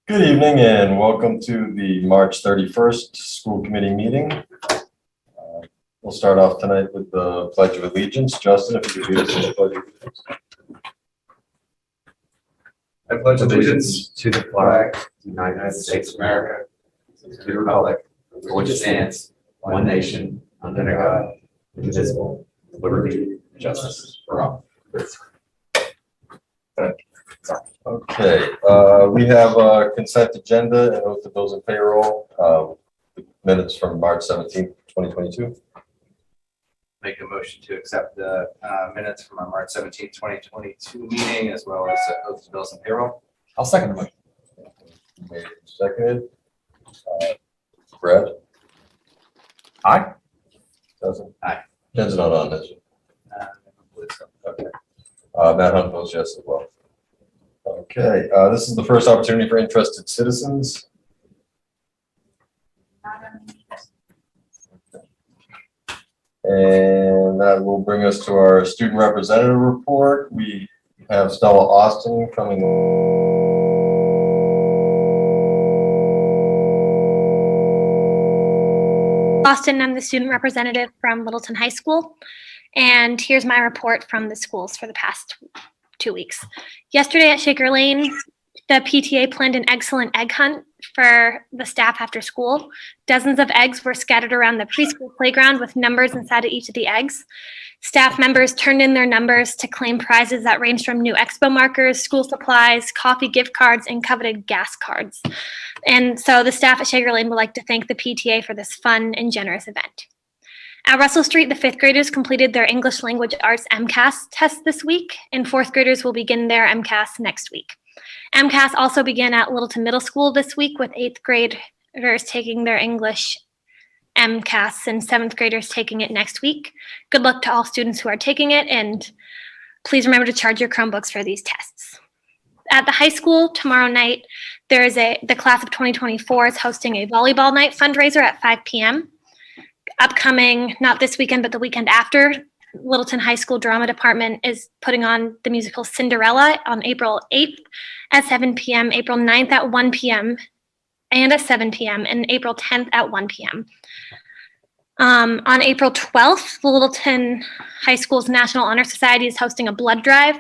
Good evening and welcome to the March 31st school committee meeting. We'll start off tonight with the Pledge of Allegiance. Justin, if you could lead us in the Pledge of Allegiance. I pledge allegiance to the flag of the United States of America, to the republic for which it stands, one nation, under God, indivisible, with liberty and justice for all. Okay, we have a consent agenda and oath of bills and payroll. Minutes from March 17th, 2022. Make a motion to accept the minutes from our March 17th, 2022 meeting, as well as oath of bills and payroll. I'll second the motion. Made and seconded. Brad? Aye. Doesn't? Aye. Jen's not on this. Okay. Matt Hunt votes yes as well. Okay, this is the first opportunity for interested citizens. And that will bring us to our student representative report. We have Stella Austin coming. Austin, I'm the student representative from Littleton High School, and here's my report from the schools for the past 2 weeks. Yesterday at Shaker Lane, the PTA planned an excellent egg hunt for the staff after school. Dozens of eggs were scattered around the preschool playground with numbers inside of each of the eggs. Staff members turned in their numbers to claim prizes that ranged from new expo markers, school supplies, coffee gift cards, and coveted gas cards. And so the staff at Shaker Lane would like to thank the PTA for this fun and generous event. At Russell Street, the fifth graders completed their English Language Arts MCAS test this week, and fourth graders will begin their MCAS next week. MCAS also began at Littleton Middle School this week, with eighth graders taking their English MCAS and seventh graders taking it next week. Good luck to all students who are taking it, and please remember to charge your Chromebooks for these tests. At the high school tomorrow night, the class of 2024 is hosting a volleyball night fundraiser at 5 p.m. Upcoming, not this weekend, but the weekend after, Littleton High School Drama Department is putting on the musical Cinderella on April 8th at 7 p.m., April 9th at 1 p.m., and at 7 p.m., and April 10th at 1 p.m. On April 12th, the Littleton High School's National Honor Society is hosting a blood drive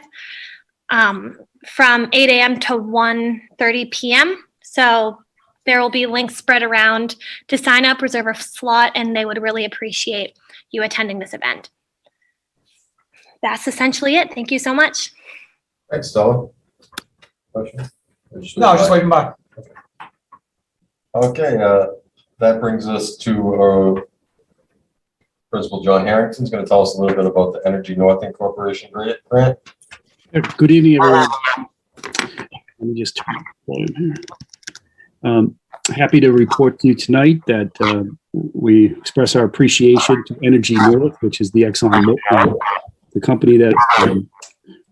from 8 a.m. to 1:30 p.m. So there will be links spread around to sign up, reserve a slot, and they would really appreciate you attending this event. That's essentially it. Thank you so much. Thanks, Stella. Question? No, I was just waiting by. Okay, that brings us to Principal John Harrington is going to tell us a little bit about the Energy North Incorporation grant. Good evening, everyone. Let me just turn the volume here. Happy to report to you tonight that we express our appreciation to Energy North, which is the the company that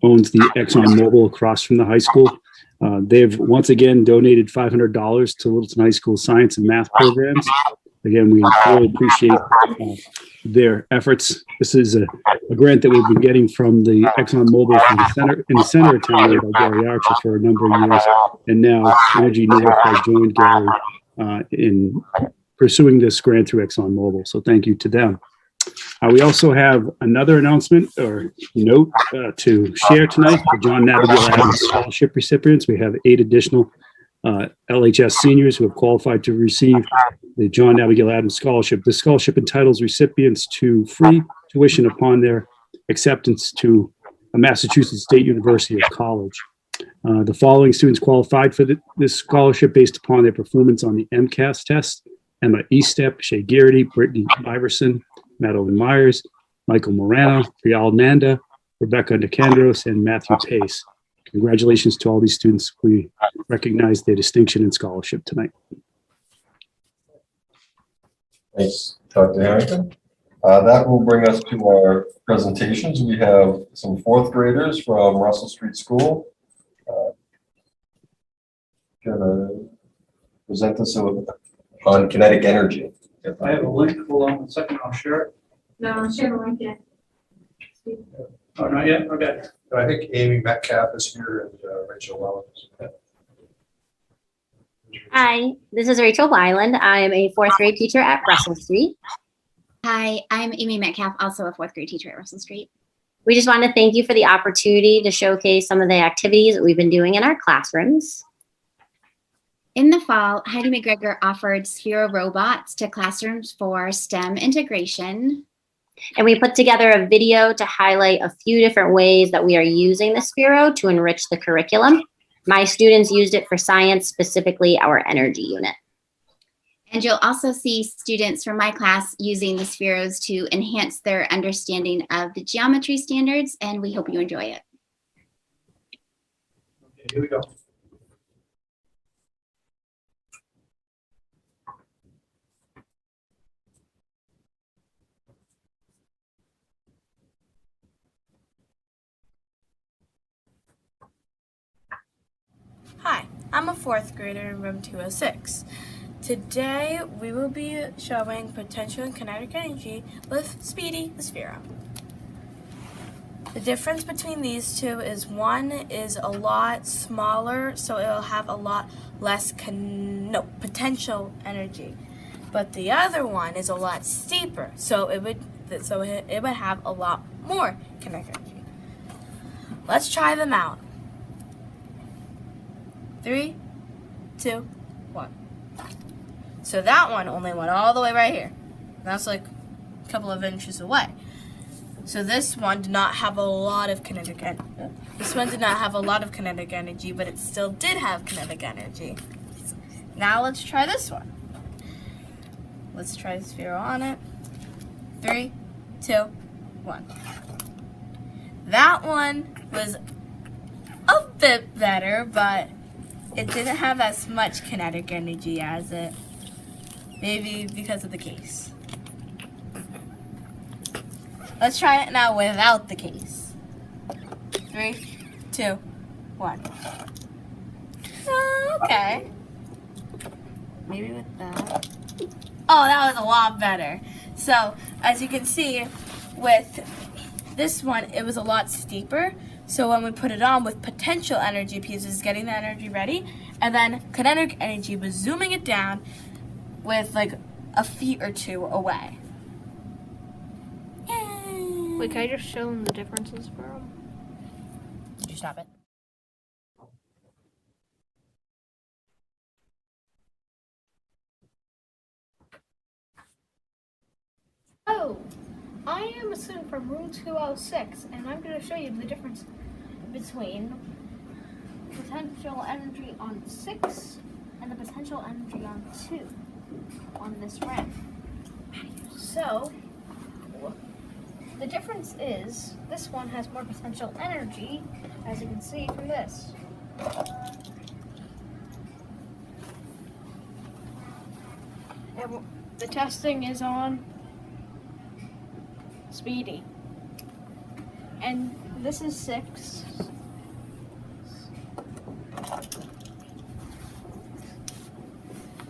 owns the ExxonMobil across from the high school. They've once again donated $500 to Littleton High School science and math programs. Again, we really appreciate their efforts. This is a grant that we've been getting from the ExxonMobil in the center of town here by Gary Archer for a number of years. And now Energy North has joined Gary in pursuing this grant through ExxonMobil. So thank you to them. We also have another announcement or note to share tonight for John Abigail Adams Scholarship recipients. We have 8 additional LHS seniors who have qualified to receive the John Abigail Adams Scholarship. This scholarship entitles recipients to free tuition upon their acceptance to a Massachusetts State University or college. The following students qualified for this scholarship based upon their performance on the MCAS test: Emma Estep, Shay Garrity, Brittany Iverson, Madeline Myers, Michael Morano, Priyal Nanda, Rebecca Nicandros, and Matthew Pace. Congratulations to all these students. We recognize their distinction and scholarship tonight. Thanks, Dr. Harrington. That will bring us to our presentations. We have some fourth graders from Russell Street School. Gonna present us on kinetic energy. I have a link. Hold on a second. I'll share it. No, I'll share the link yet. Oh, not yet? Okay. I think Amy Metcalf is here and Rachel Wells. Hi, this is Rachel Weiland. I am a fourth grade teacher at Russell Street. Hi, I'm Amy Metcalf, also a fourth grade teacher at Russell Street. We just want to thank you for the opportunity to showcase some of the activities that we've been doing in our classrooms. In the fall, Heidi McGregor offered Sphero robots to classrooms for STEM integration. And we put together a video to highlight a few different ways that we are using the Sphero to enrich the curriculum. My students used it for science, specifically our energy unit. And you'll also see students from my class using the Spheros to enhance their understanding of the geometry standards, and we hope you enjoy it. Okay, here we go. Hi, I'm a fourth grader in room 206. Today we will be showing potential and kinetic energy with Speedy the Sphero. The difference between these two is one is a lot smaller, so it'll have a lot less potential energy. But the other one is a lot steeper, so it would have a lot more kinetic energy. Let's try them out. 3, 2, 1. So that one only went all the way right here. That's like a couple of inches away. So this one did not have a lot of kinetic energy. This one did not have a lot of kinetic energy, but it still did have kinetic energy. Now let's try this one. Let's try the Sphero on it. 3, 2, 1. That one was a bit better, but it didn't have as much kinetic energy as it. Maybe because of the case. Let's try it now without the case. 3, 2, 1. Okay. Maybe with that. Oh, that was a lot better. So, as you can see, with this one, it was a lot steeper. So when we put it on with potential energy, because it's getting the energy ready, and then kinetic energy was zooming it down with like a feet or two away. Yay. Wait, can I just show them the differences for them? Did you stop it? Oh, I am a student from room 206, and I'm going to show you the difference between potential energy on 6 and the potential energy on 2 on this ramp. So, the difference is this one has more potential energy, as you can see from this. And the testing is on Speedy. And this is 6.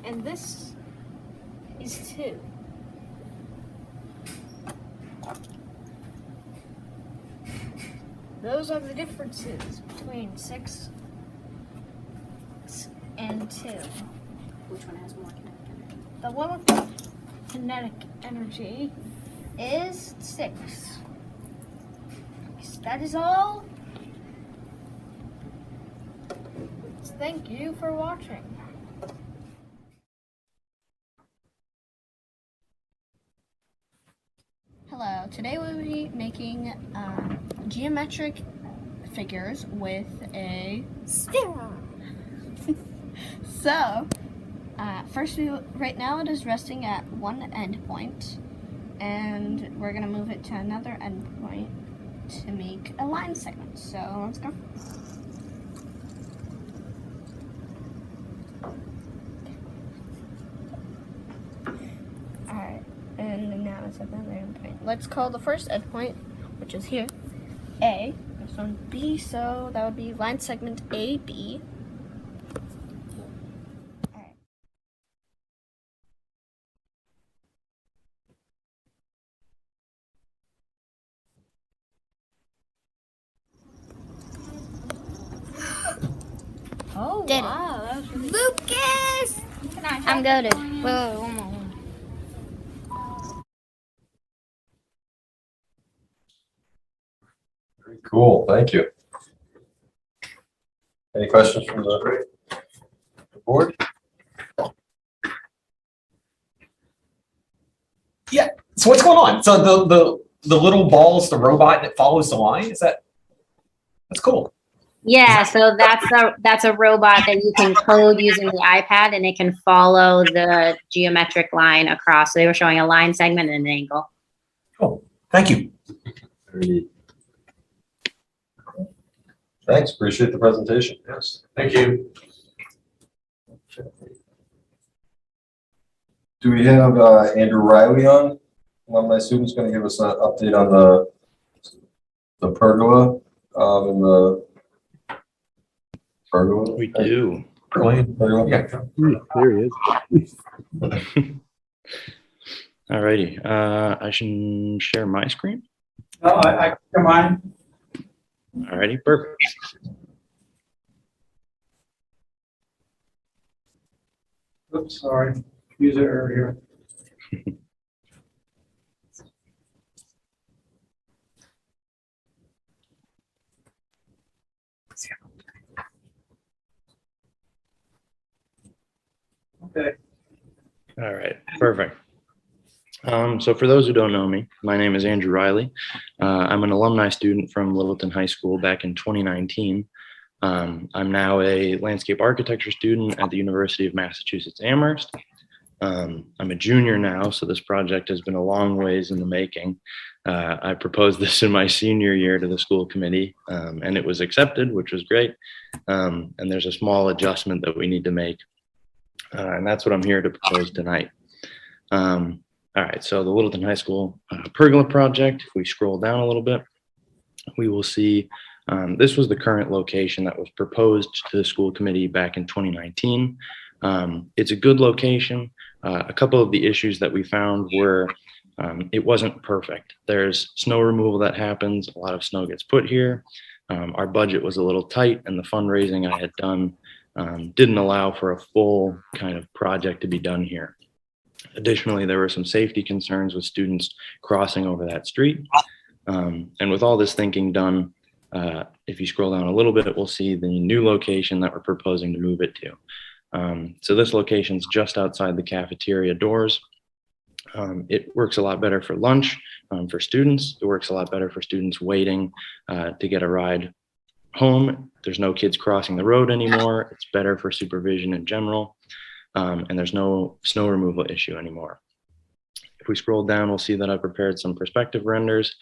And this is 2. Those are the differences between 6 and 2. Which one has more kinetic energy? The one with kinetic energy is 6. That is all. Thank you for watching. Hello, today we'll be making geometric figures with a Sphero. So, first right now it is resting at one endpoint, and we're gonna move it to another endpoint to make a line segment. So let's go. Alright, and now it's at another endpoint. Let's call the first endpoint, which is here, A. This one B, so that would be line segment AB. Oh, Did it. wow. That was really Lucas! Can I I'm help? goaded. Wait, one more. Very cool, thank you. Any questions from the board? So what's going on? So the little ball's the robot that follows the line? That's cool. Yeah, so that's a robot that you can code using the iPad, and it can follow the geometric line across. So they were showing a line segment and an angle. Cool. Thank you. Very neat. Thanks, appreciate the presentation. Yes, thank you. Do we have Andrew Riley on? One of my students going to give us an update on the pergola and the pergola. We do. Pergola. Yeah. There he is. Alrighty. I should share my screen. No, I come on. Alrighty, perfect. Oops, sorry. User error here. Okay. All right, perfect. So for those who don't know me, my name is Andrew Riley. I'm an alumni student from Littleton High School back in 2019. I'm now a landscape architecture student at the University of Massachusetts Amherst. I'm a junior now, so this project has been a long ways in the making. I proposed this in my senior year to the school committee, and it was accepted, which was great. And there's a small adjustment that we need to make. And that's what I'm here to propose tonight. All right, so the Littleton High School pergola project, if we scroll down a little bit, we will see this was the current location that was proposed to the school committee back in 2019. It's a good location. A couple of the issues that we found were it wasn't perfect. There's snow removal that happens. A lot of snow gets put here. Our budget was a little tight, and the fundraising I had done didn't allow for a full kind of project to be done here. Additionally, there were some safety concerns with students crossing over that street. And with all this thinking done, if you scroll down a little bit, we'll see the new location that we're proposing to move it to. So this location is just outside the cafeteria doors. It works a lot better for lunch for students. It works a lot better for students waiting to get a ride home. There's no kids crossing the road anymore. It's better for supervision in general. And there's no snow removal issue anymore. If we scroll down, we'll see that I prepared some perspective renders.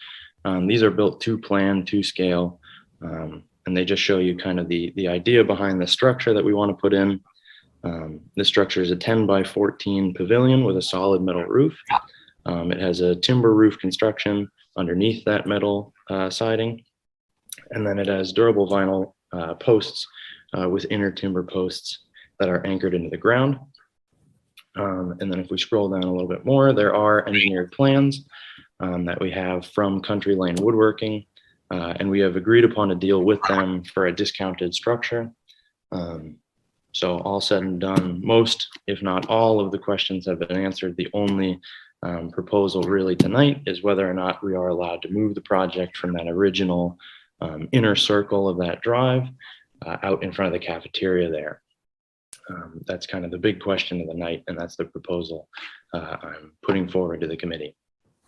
These are built to plan, to scale, and they just show you kind of the idea behind the structure that we want to put in. This structure is a 10 by 14 pavilion with a solid metal roof. It has a timber roof construction underneath that metal siding, and then it has durable vinyl posts with inner timber posts that are anchored into the ground. And then if we scroll down a little bit more, there are engineered plans that we have from Country Lane Woodworking, and we have agreed upon a deal with them for a discounted structure. So all said and done, most, if not all, of the questions have been answered. The only proposal really tonight is whether or not we are allowed to move the project from that original inner circle of that drive out in front of the cafeteria there. That's kind of the big question of the night, and that's the proposal I'm putting forward to the committee.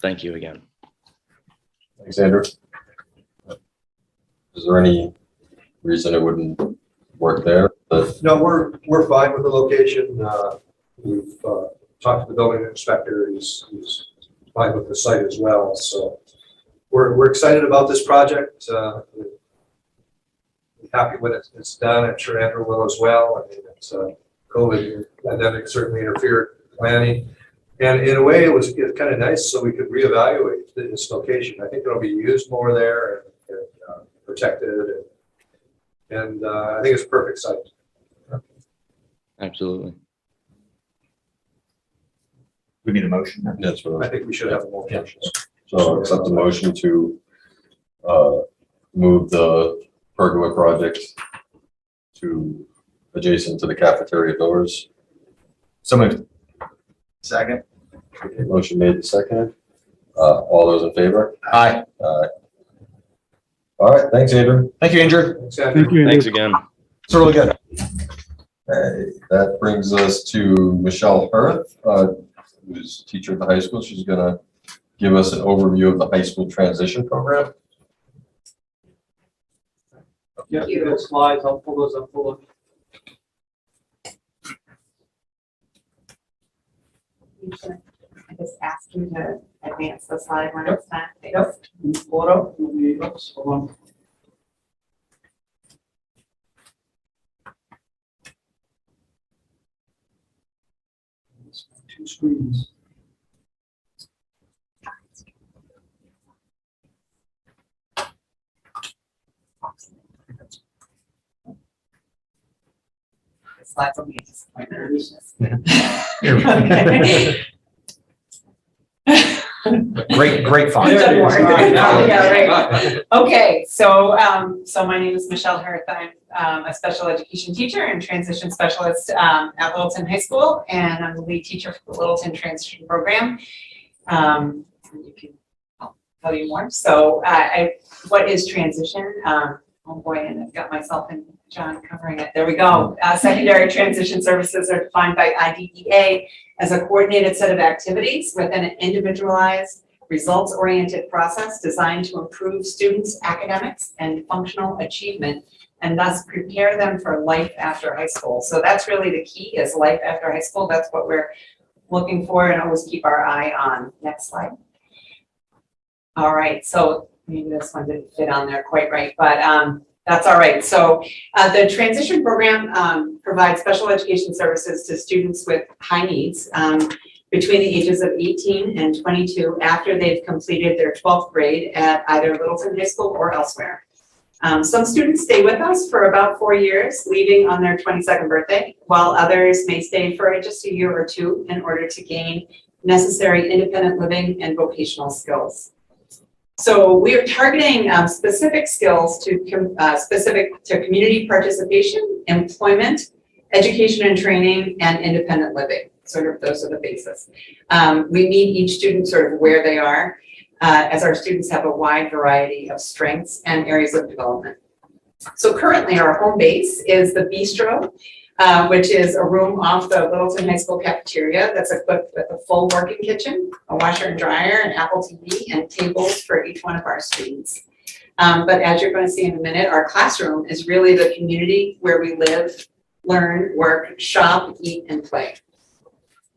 Thank you again. Thanks, Andrew. Is there any reason it wouldn't work there? No, we're fine with the location. We've talked to the building inspector. He's fine with the site as well. So we're excited about this project. Happy when it's done. I'm sure Andrew will as well. I mean, it's COVID pandemic certainly interfered with planning, and in a way, it was kind of nice so we could reevaluate this location. I think it'll be used more there and protected, and I think it's a perfect site. Absolutely. We need a motion. That's what I think we should have a motion. So accept the motion to move the pergola project to adjacent to the cafeteria doors. So moved. Second. Okay, motion made and seconded. All those in favor? Aye. All right, thanks, Andrew. Thank you, Andrew. Thanks, Andrew. Thank you, Thanks Andrew. again. It's really good. Okay, that brings us to Michelle Hirth, who's a teacher at the high school. She's gonna give us an overview of the high school transition program. Yeah, those slides, I'll pull those up, I just ask you to advance the slide when it's time. Yep. Pull it up, oops, hold on. Two screens. The slides will be a disappointment. Great font. There it is. Yeah, right. Okay, so my name is Michelle Hirth. I'm a special education teacher and transition specialist at Littleton High School, and I'm the lead teacher for the Littleton Transition Program. And you can I'll tell you more. So, what is transition? Oh boy, and I've got myself and John covering it. There we go. Secondary transition services are defined by IDEA as a coordinated set of activities within an individualized, results-oriented process designed to improve students' academics and functional achievement, and thus prepare them for life after high school. So that's really the key, is life after high school. That's what we're looking for and always keep our eye on. Next slide. All right, so maybe this one didn't fit on there quite right, but that's all right. So the transition program provides special education services to students with high needs between the ages of 18 and 22 after they've completed their 12th grade at either Littleton High School or elsewhere. Some students stay with us for about 4 years, leaving on their 22nd birthday, while others may stay for just a year or two in order to gain necessary independent living and vocational skills. So we are targeting specific skills specific to community participation, employment, education and training, and independent living. Sort of those are the basis. We meet each student sort of where they are, as our students have a wide variety of strengths and areas of development. So currently our home base is the Bistro, which is a room off the Littleton High School cafeteria that's equipped with a full working kitchen, a washer and dryer, an Apple TV, and tables for each one of our students. But as you're going to see in a minute, our classroom is really the community where we live, learn, work, shop, eat, and play.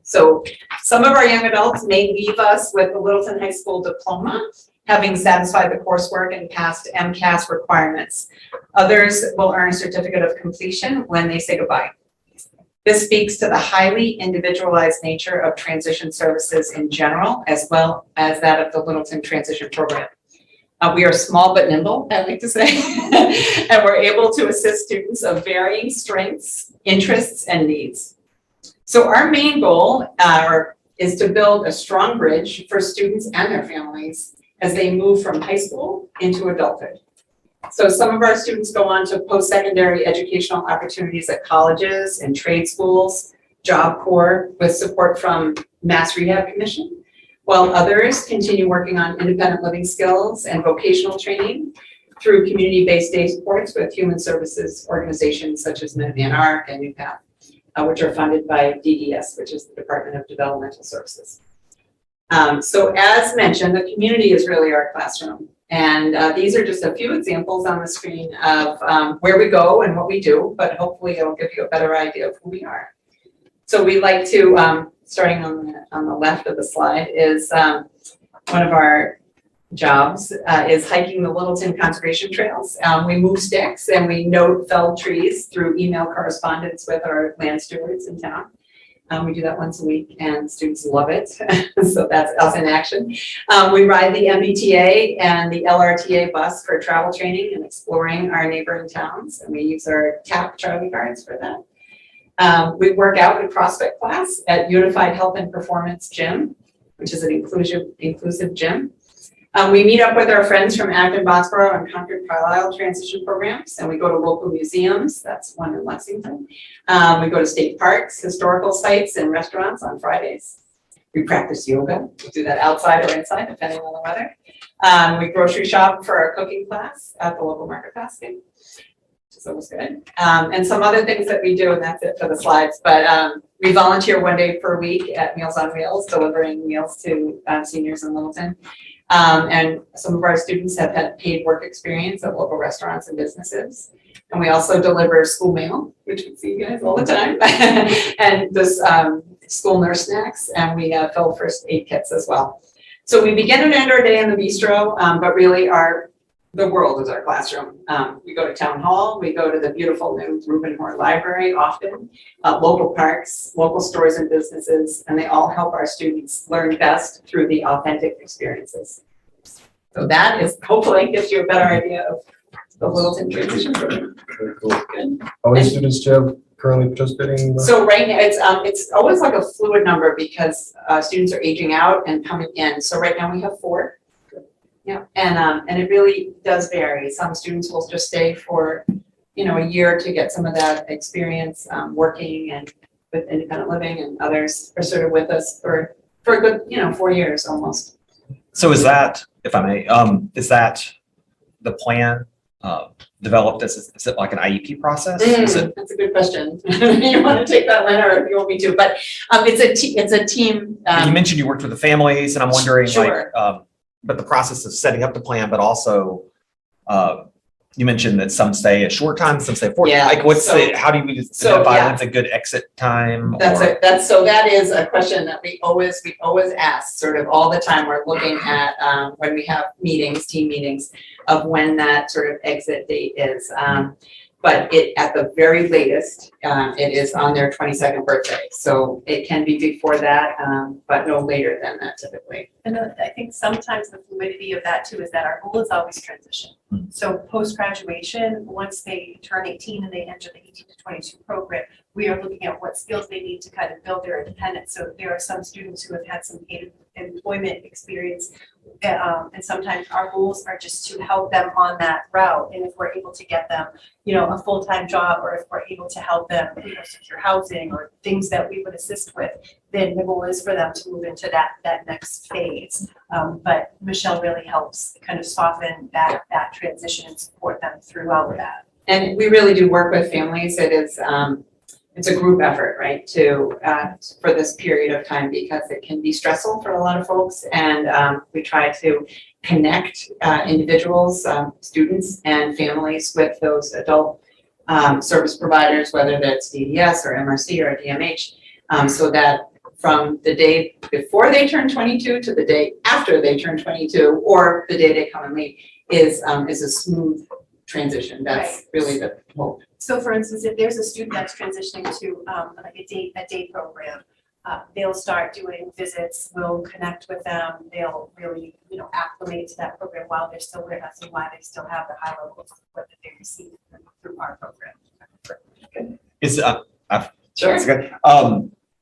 So some of our young adults may leave us with a Littleton High School diploma, having satisfied the coursework and passed MCAS requirements. Others will earn a certificate of completion when they say goodbye. This speaks to the highly individualized nature of transition services in general, as well as that of the Littleton Transition Program. We are small but nimble, I like to say, and we're able to assist students of varying strengths, interests, and needs. So our main goal is to build a strong bridge for students and their families as they move from high school into adulthood. So some of our students go on to post-secondary educational opportunities at colleges and trade schools, Job Corps with support from Mass Rehab Commission, while others continue working on independent living skills and vocational training through community-based day supports with human services organizations such as Minuteman Arc and New Path, which are funded by DDS, which is the Department of Developmental Services. So as mentioned, the community is really our classroom. And these are just a few examples on the screen of where we go and what we do, but hopefully it'll give you a better idea of who we are. So we like to, starting on the left of the slide, is one of our jobs is hiking the Littleton Conservation Trails. We move sticks and we note felled trees through email correspondence with our land stewards in town. We do that once a week and students love it. So that's us in action. We ride the MBTA and the LRTA bus for travel training and exploring our neighboring towns. And we use our TAP Charlie cards for that. We work out in CrossFit class at Unified Health and Performance Gym, which is an inclusive gym. We meet up with our friends from Acton, Boxborough, and Concord Carlisle transition programs, and we go to local museums. That's one in Lexington. We go to state parks, historical sites, and restaurants on Fridays. We practice yoga. We do that outside or inside, depending on the weather. We grocery shop for our cooking class at the local market basket, which is always good. And some other things that we do, and that's it for the slides. But we volunteer 1 day per week at Meals on Wheels, delivering meals to seniors in Littleton. And some of our students have had paid work experience at local restaurants and businesses. And we also deliver school mail, which we see you guys all the time, and this school nurse snacks, and we fill first aid kits as well. So we begin and end our day in the bistro, but really the world is our classroom. We go to town hall, we go to the beautiful new Reuben Moore Library often, local parks, local stores and businesses, and they all help our students learn best through the authentic experiences. So that is hopefully gives you a better idea of the Littleton transition program. Very cool. How many students do you have currently participating? in the- So right now, it's always like a fluid number because students are aging out and coming in. So right now we have 4. Yeah, and it really does vary. Some students will just stay for, a year to get some of that experience working and with independent living, and others are sort of with us for a good, 4 years almost. So is that, if I may, is that the plan developed as, is it like an IEP process? Is it? That's a good question. You want to take that, Lynn, or if you want me to, but it's a team. You mentioned you worked with the families, and I'm wondering, Sure. but the process of setting up the plan, but also, you mentioned that some stay a short time, some stay 4. Yeah, Like, how do you identify yeah. when's a good exit time? That is a question that we always ask sort of all the time. We're looking at when we have team meetings, of when that sort of exit date is. But at the very latest, it is on their 22nd birthday. So it can be before that, but no later than that typically. And I think sometimes the fluidity of that too is that our goal is always transition. So post-graduation, once they turn 18 and they enter the 18 to 22 program, we are looking at what skills they need to kind of build their independence. So there are some students who have had some paid employment experience, and sometimes our goals are just to help them on that route. And if we're able to get them, a full-time job, or if we're able to help them, secure housing or things that we would assist with, then the goal is for them to move into that next phase. But Michelle really helps kind of soften that transition and support them throughout that. And we really do work with families. It is, it's a group effort, right, for this period of time, because it can be stressful for a lot of folks. And we try to connect individuals, students and families with those adult service providers, whether that's DDS or MRC or DMH, so that from the day before they turn 22 to the day after they turn 22, or the day they come and leave, is a smooth transition. That's really the hope. So for instance, if there's a student that's transitioning to like a day program, they'll start doing visits, we'll connect with them, they'll really, acclimate to that program while they're still with us, and why they still have the high level of support that they receive through our program. Is Sure. that's good.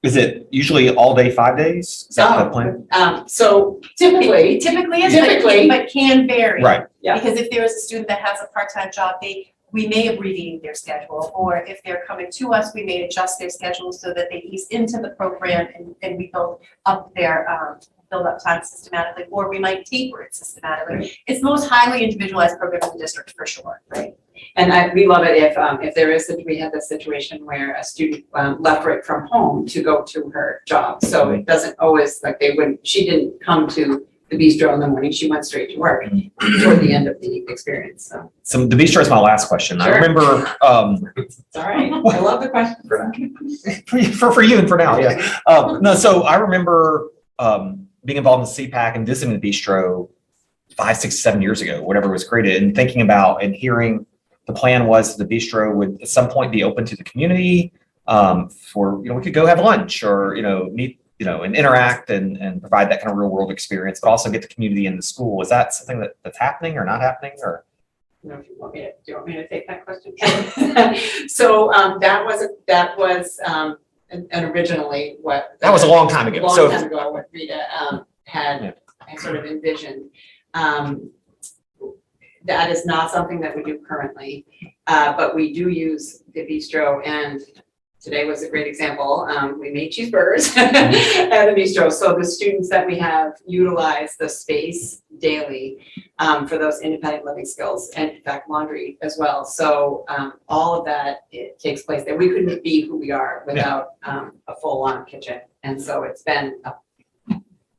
Is it usually all day, 5 days? Is that the plan? So typically, But can vary. Right. Yeah. Because if there is a student that has a part-time job, we may abbreviate their schedule, or if they're coming to us, we may adjust their schedule so that they ease into the program and we build up time systematically, or we might taper it systematically. It's the most highly individualized program in the district for sure, right? And we love it if there is, we had this situation where a student left right from home to go to her job. So it doesn't always, she didn't come to the bistro in the morning, she went straight to work toward the end of the experience, so. So the bistro is my last question. Sure. I remember, It's all right, I love the question. for you and for now, yeah. No, so I remember being involved in CPAC and visiting the bistro 5, 6, 7 years ago, whatever was created, and thinking about and hearing the plan was the bistro would at some point be open to the community for, we could go have lunch or, meet, and interact and provide that kind of real world experience, but also get the community in the school. Is that something that's happening or not happening, or? I don't know if you want me to, do you want me to take that question? So that was and originally what. That was a long time ago. Long time ago, what Rita had sort of envisioned. That is not something that we do currently, but we do use the bistro, and today was a great example. We made cheeseburgers at the bistro, so the students that we have utilize the space daily for those independent living skills, and in fact laundry as well. So all of that, it takes place there. We couldn't be who we are without a full-on kitchen, and so it's been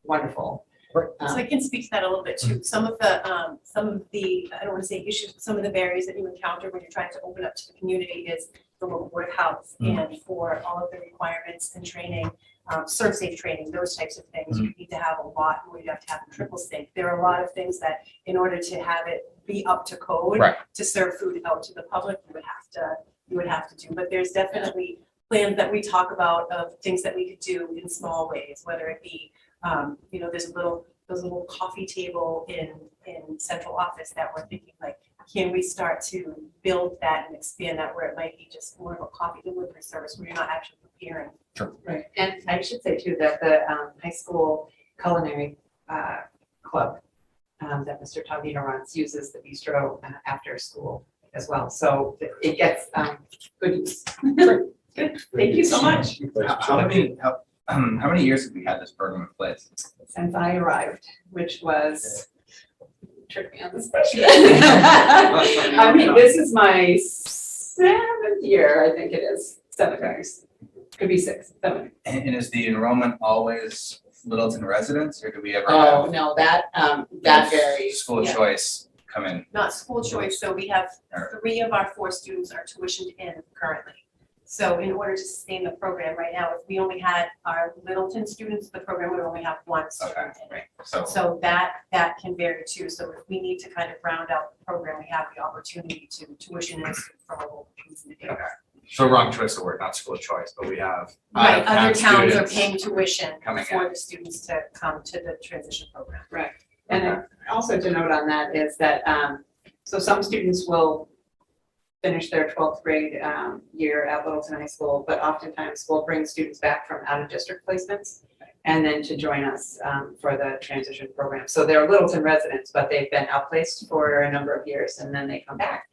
wonderful. So I can speak to that a little bit too. Some of the, I don't want to say issues, but some of the barriers that you encounter when you're trying to open up to the community is the local board of health, and for all of the requirements and training, serve safe training, those types of things, you need to have a lot, you have to have a triple stake. There are a lot of things that in order to have it be up to code, to serve food out to the public, you would have to do. But there's definitely plans that we talk about of things that we could do in small ways, whether it be there's those little coffee table in central office that we're thinking like, can we start to build that and expand that where it might be just more of a coffee delivery service where you're not actually preparing. Right, and I should say too that the high school culinary club that Mr. Tavino runs uses the bistro after school as well. So it gets good use. Good, thank you so much. How many years have we had this program in place? Since I arrived, which was, trick me on this question. I mean, this is my 7th year, I think it is, 7 years. Could be 6, 7. And is the enrollment always Littleton residents, or do we ever Oh, have no, that varies. school yeah. choice come in? Not school choice, so we have 3 of our 4 students are tuitioned in currently. So in order to sustain the program right now, if we only had our Littleton students, the program would only have 1 student in it. So that can vary too. So if we need to kind of round out the program, we have the opportunity to tuition in from a local community. So wrong choice of word, not school choice, but we have. Right, other towns are students paying tuition coming for the students to come to the transition program. Right, and also to note on that is that, so some students will finish their 12th grade year at Littleton High School, but oftentimes we'll bring students back from out-of-district placements and then to join us for the transition program. So they're Littleton residents, but they've been outplaced for a number of years and then they come back.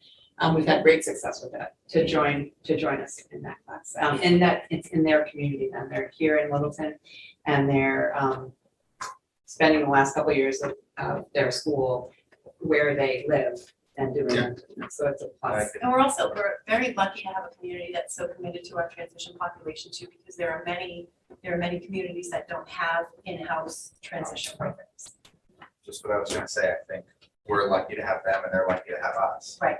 We've had great success with that, to join us in that class. And that it's in their community then. They're here in Littleton and they're spending the last couple of years of their school where they live and doing it. So it's a plus. And we're very lucky to have a community that's so committed to our transition population too, because there are many communities that don't have in-house transition programs. Just what I was gonna say, I think we're lucky to have them and they're lucky to have us. Right.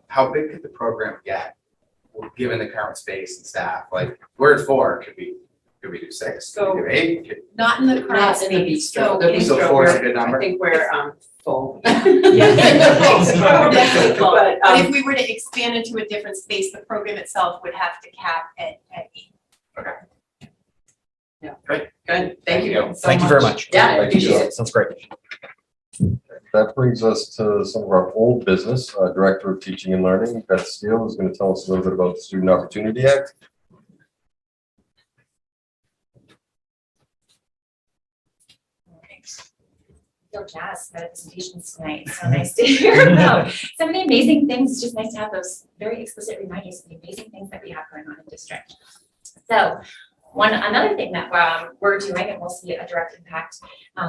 How big could the program get, given the current space and staff? Like, we're at 4, could we do 6? Could we do 8? Could- Not in the current Not in the space. bistro. So So 4 is a good I number? think we're full. But if we were to expand into a different space, the program itself would have to cap at 8. Yeah. Great. Good, thank you so much. Thank you very much. Yeah, I Thank you. appreciate it. Sounds great. That brings us to some of our old business. Director of Teaching and Learning, Beth Steele, is going to tell us a little bit about the Student Opportunity Act. Feel jazzed by the presentations tonight. So nice to hear about so many amazing things. It's just nice to have those very explicit reminders of the amazing things that we have going on in district. So another thing that we're doing, and we'll see a direct impact,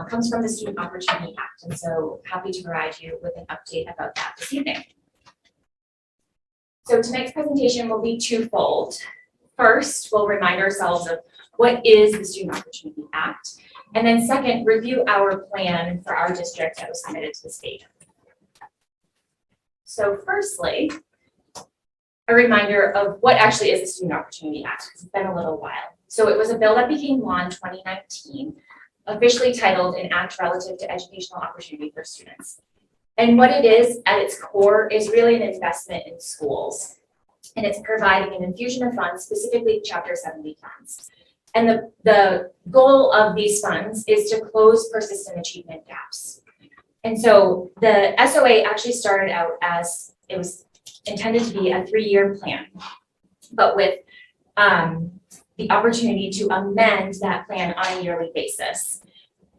comes from the Student Opportunity Act. And so happy to provide you with an update about that this evening. So tonight's presentation will be twofold. First, we'll remind ourselves of what is the Student Opportunity Act. And then second, review our plan for our district that was submitted to the state. So firstly, a reminder of what actually is the Student Opportunity Act, because it's been a little while. So it was a bill that became law in 2019, officially titled an act relative to educational opportunity for students. And what it is at its core is really an investment in schools. And it's providing an infusion of funds, specifically Chapter 70 funds. And the goal of these funds is to close persistent achievement gaps. And so the SOA actually started out as, it was intended to be a 3-year plan, but with the opportunity to amend that plan on a yearly basis.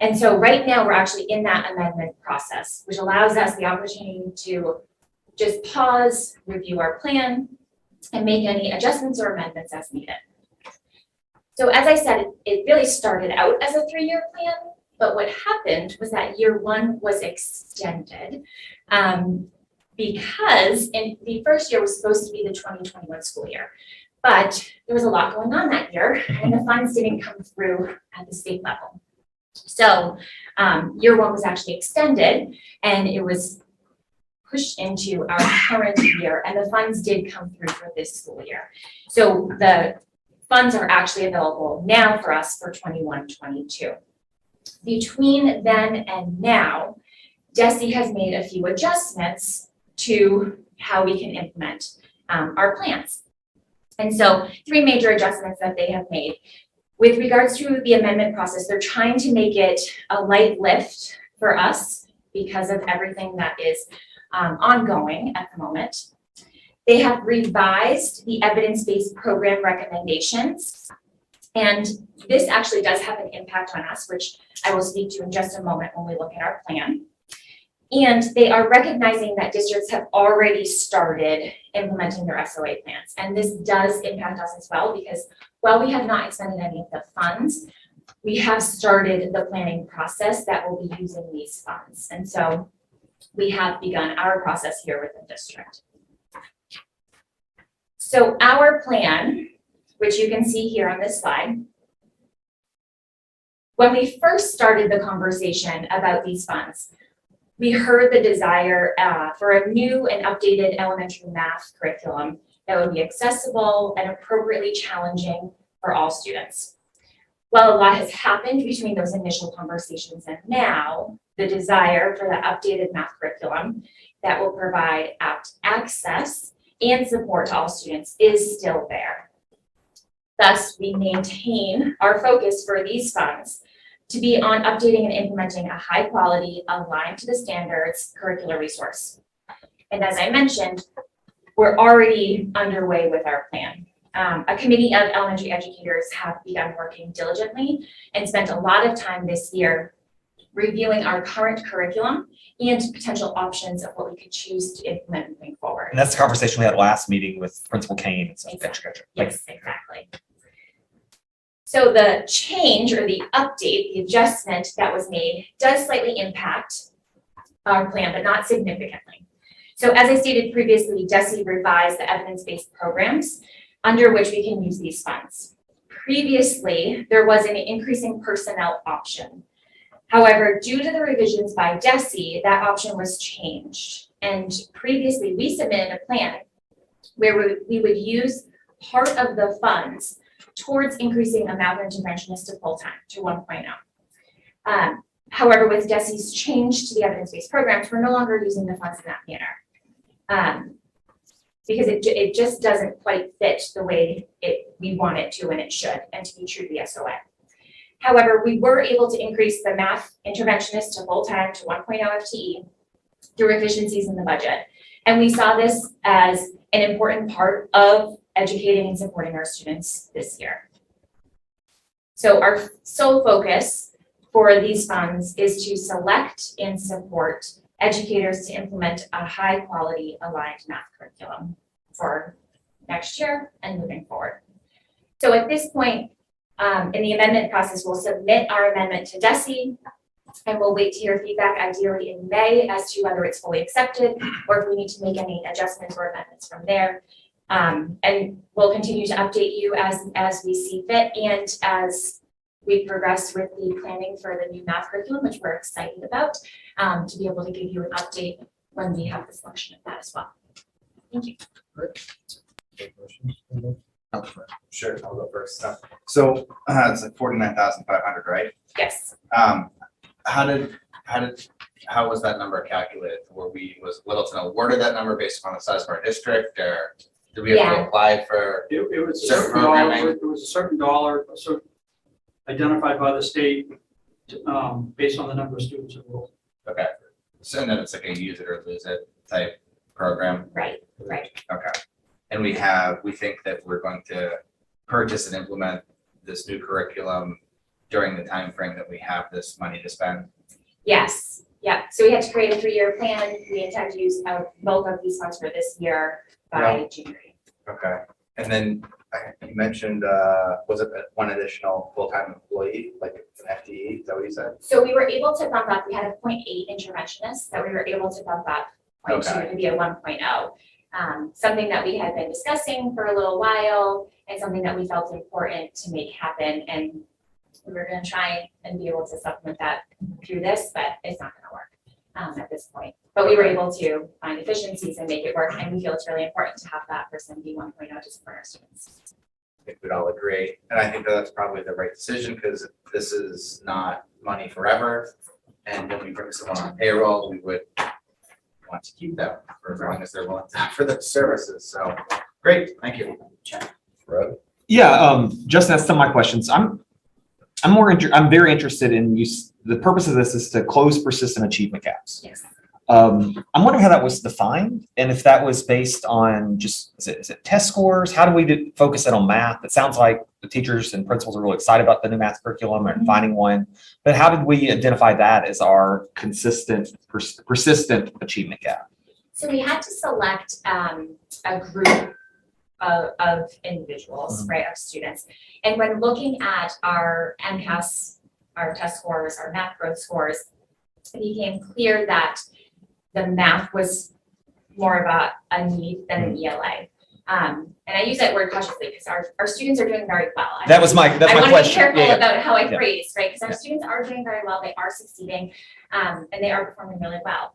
And so right now, we're actually in that amendment process, which allows us the opportunity to just pause, review our plan, and make any adjustments or amendments as needed. So as I said, it really started out as a 3-year plan, but what happened was that year 1 was extended because in the first year was supposed to be the 2021 school year. But there was a lot going on that year and the funds didn't come through at the state level. So year 1 was actually extended and it was pushed into our current year and the funds did come through for this school year. So the funds are actually available now for us for 21-22. Between then and now, DESE has made a few adjustments to how we can implement our plans. And so 3 major adjustments that they have made. With regards to the amendment process, they're trying to make it a light lift for us because of everything that is ongoing at the moment. They have revised the evidence-based program recommendations. And this actually does have an impact on us, which I will speak to in just a moment when we look at our plan. And they are recognizing that districts have already started implementing their SOA plans. And this does impact us as well, because while we have not expended any of the funds, we have started the planning process that will be using these funds. And so we have begun our process here with the district. So our plan, which you can see here on this slide, when we first started the conversation about these funds, we heard the desire for a new and updated elementary math curriculum that would be accessible and appropriately challenging for all students. While a lot has happened between those initial conversations and now, the desire for the updated math curriculum that will provide apt access and support to all students is still there. Thus, we maintain our focus for these funds to be on updating and implementing a high quality, aligned to the standards curricular resource. And as I mentioned, we're already underway with our plan. A committee of elementary educators have begun working diligently and spent a lot of time this year reviewing our current curriculum and potential options of what we could choose to implement moving forward. And that's the conversation we had last meeting with Principal Kane and Exactly. Yes, exactly. So the change or the update, the adjustment that was made does slightly impact our plan, but not significantly. So as I stated previously, DESE revised the evidence-based programs under which we can use these funds. Previously, there was an increasing personnel option. However, due to the revisions by DESE, that option was changed. And previously, we submitted a plan where we would use part of the funds towards increasing a math interventionist to full-time to 1.0. However, with DESE's change to the evidence-based programs, we're no longer using the funds in that manner. Because it just doesn't quite fit the way we want it to and it should, and to be true to the SOA. However, we were able to increase the math interventionist to full-time to 1.0 FTE through efficiencies in the budget. And we saw this as an important part of educating and supporting our students this year. So our sole focus for these funds is to select and support educators to implement a high quality aligned math curriculum for next year and moving forward. So at this point in the amendment process, we'll submit our amendment to DESE and we'll wait to hear feedback ideally in May as to whether it's fully accepted or if we need to make any adjustments or amendments from there. And we'll continue to update you as we see fit and as we progress with the planning for the new math curriculum, which we're excited about, to be able to give you an update when we have the selection of that as well. Thank you. Sure, I'll go first. So it's like 49,500, right? Yes. How was that number calculated? Was Littleton awarded that number based upon the size of our district, or did we have to apply for? It was a certain certain dollar, programming? it was a certain dollar, identified by the state, based on the number of students enrolled. Okay, so and then it's like a use it or lose it type program. Right, right. Okay, and we think that we're going to purchase and implement this new curriculum during the time frame that we have this money to spend? Yes, yeah. So we had to create a 3-year plan. We intend to use both of these funds for this year by January. Okay, and then you mentioned, was it one additional full-time employee, like an FTE, is that what you said? So we were able to bump up, we had a 0.8 interventionist that we were able to bump up 0.2 to be a 1.0. Something that we had been discussing for a little while and something that we felt important to make happen. And we were going to try and be able to supplement that through this, but it's not going to work at this point. But we were able to find efficiencies and make it work. And we feel it's really important to have that person be 1.0 to support our students. I think we'd all agree. And I think that's probably the right decision because this is not money forever. And when we bring someone on payroll, we would want to keep them for as long as they're willing to offer the services. So great, thank you. Fred? Yeah, Justin, that's some of my questions. I'm very interested in the purpose of this is to close persistent achievement gaps. Yes. I'm wondering how that was defined and if that was based on just, is it test scores? How do we focus it on math? It sounds like the teachers and principals are really excited about the new math curriculum and finding one, but how did we identify that as our consistent, persistent achievement gap? So we had to select a group of individuals, right, of students. And when looking at our MCAS, our test scores, our math growth scores, it became clear that the math was more about a need than an ELA. And I use that word cautiously because our students are doing very well. That's my question. I want to be careful Yeah. about how I phrase, right? Because our students are doing very well, they are succeeding, and they are performing really well.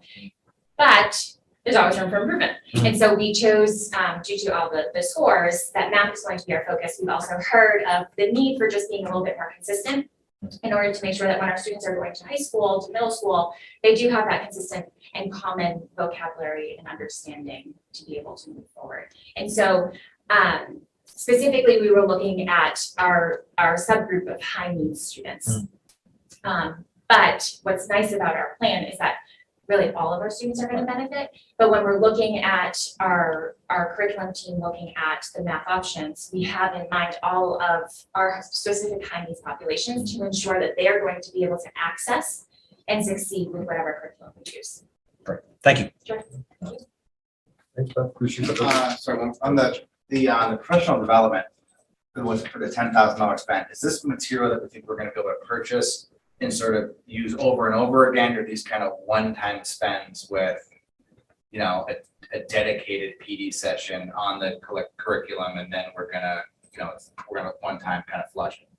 But there's always room for improvement. And so we chose, due to all the scores, that math is going to be our focus. We've also heard of the need for just being a little bit more consistent in order to make sure that when our students are going to high school, to middle school, they do have that consistent and common vocabulary and understanding to be able to move forward. And so specifically, we were looking at our subgroup of high needs students. But what's nice about our plan is that really all of our students are going to benefit. But when we're looking at our curriculum team, looking at the math options, we have in mind all of our specific high needs populations to ensure that they are going to be able to access and succeed with whatever curriculum we choose. Great. Thank you. Sure. Thanks, Beth. Appreciate it. So on the professional development, it was for the $10,000 spent. Is this material that we think we're going to be able to purchase and sort of use over and over again, or these kind of one-time spends with, you know, a dedicated PD session on the curriculum, and then we're gonna one-time kind of flush it?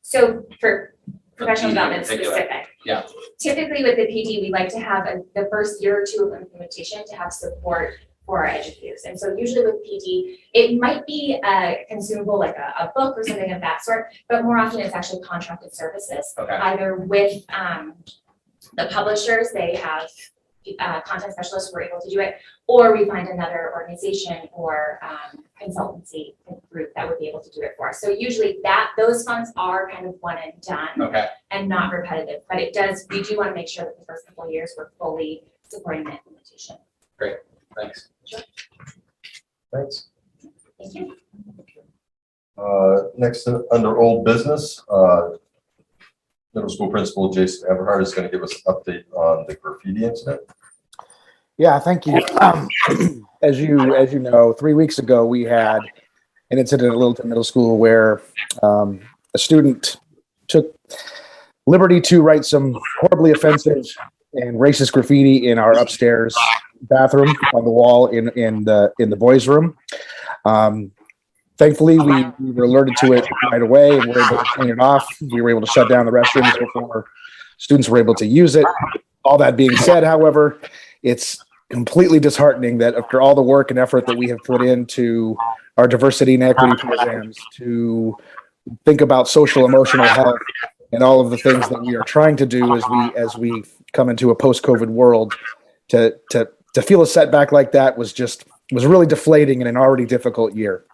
So for professional PD in development particular. specific, Yeah. typically with the PD, we like to have the first year or two of implementation to have support for our educators. And so usually with PD, it might be a consumable like a book or something of that sort, but more often it's actually contracted services. Okay. Either with the publishers, they have content specialists who are able to do it, or we find another organization or consultancy group that would be able to do it for us. So usually those funds are kind of one and done. Okay. And not repetitive, but we do want to make sure that the first couple of years we're fully supporting the implementation. Great. Thanks. Sure. Thanks. Thank you. Next, under old business, middle school principal Jason Everhart is going to give us an update on the graffiti incident. Yeah, thank you. As you know, 3 weeks ago, we had an incident at Littleton Middle School where a student took liberty to write some horribly offensive and racist graffiti in our upstairs bathroom on the wall in the boys' room. Thankfully, we were alerted to it right away and were able to clean it off. We were able to shut down the restrooms before students were able to use it. All that being said, however, it's completely disheartening that after all the work and effort that we have put into our diversity and equity programs to think about social emotional health and all of the things that we are trying to do as we come into a post-COVID world, to feel a setback like that was really deflating in an already difficult year.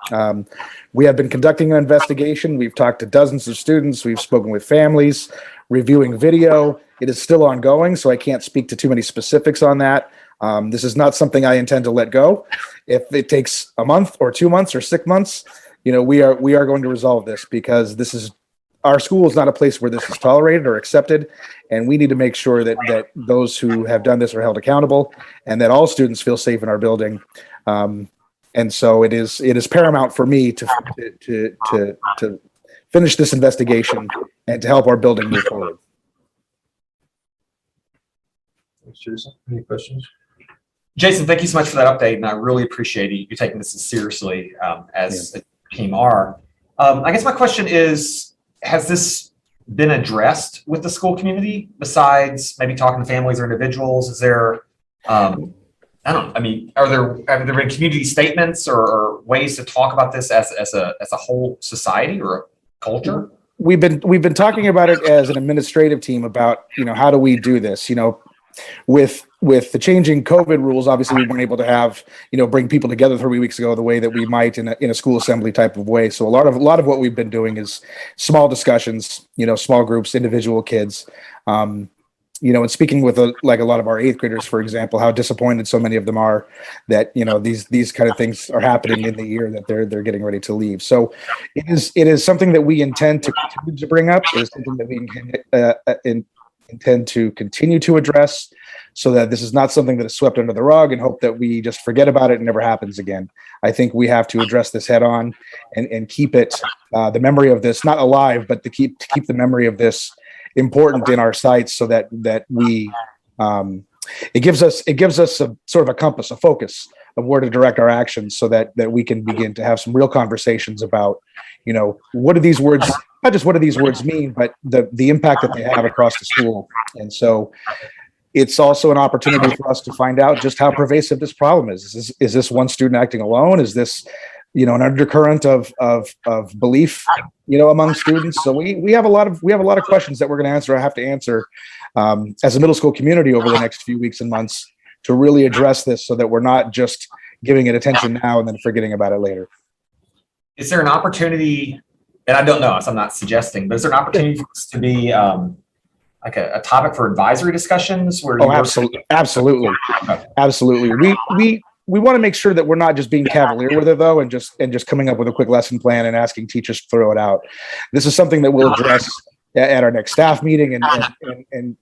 We have been conducting an investigation. We've talked to dozens of students. We've spoken with families, reviewing video. It is still ongoing, so I can't speak to too many specifics on that. This is not something I intend to let go. If it takes a month or 2 months or 6 months, we are going to resolve this, because this is our school is not a place where this is tolerated or accepted, and we need to make sure that those who have done this are held accountable, and that all students feel safe in our building. And so it is paramount for me to finish this investigation and to help our building move forward. Thanks, Jason. Any questions? Jason, thank you so much for that update, and I really appreciate you taking this as seriously as a team are. I guess my question is, has this been addressed with the school community besides maybe talking to families or individuals? Is there, have there been community statements or ways to talk about this as a whole society or a culture? We've been talking about it as an administrative team about, how do we do this? With the changing COVID rules, obviously we weren't able to have, bring people together 3 weeks ago the way that we might in a school assembly type of way. So a lot of what we've been doing is small discussions, small groups, individual kids, and speaking with a lot of our 8th graders, for example, how disappointed so many of them are that, these kind of things are happening in the year that they're getting ready to leave. So it is something that we intend to continue to bring up. It is something that we intend to continue to address, so that this is not something that is swept under the rug and hope that we just forget about it and never happens again. I think we have to address this head on and keep it, the memory of this, not alive, but to keep the memory of this important in our sights, so that we, it gives us a sort of a compass, a focus of where to direct our actions, so that we can begin to have some real conversations about, what do these words, not just what do these words mean, but the impact that they have across the school. And so it's also an opportunity for us to find out just how pervasive this problem is. Is this one student acting alone? Is this, an undercurrent of belief, among students? So we have a lot of questions that we're going to answer. I have to answer as a middle school community over the next few weeks and months to really address this, so that we're not just giving it attention now and then forgetting about it later. Is there an opportunity, and I don't know, so I'm not suggesting, but is there an opportunity for this to be like a topic for advisory discussions where? Oh, absolutely. We want to make sure that we're not just being cavalier with it, though, and just coming up with a quick lesson plan and asking teachers to throw it out. This is something that we'll address at our next staff meeting and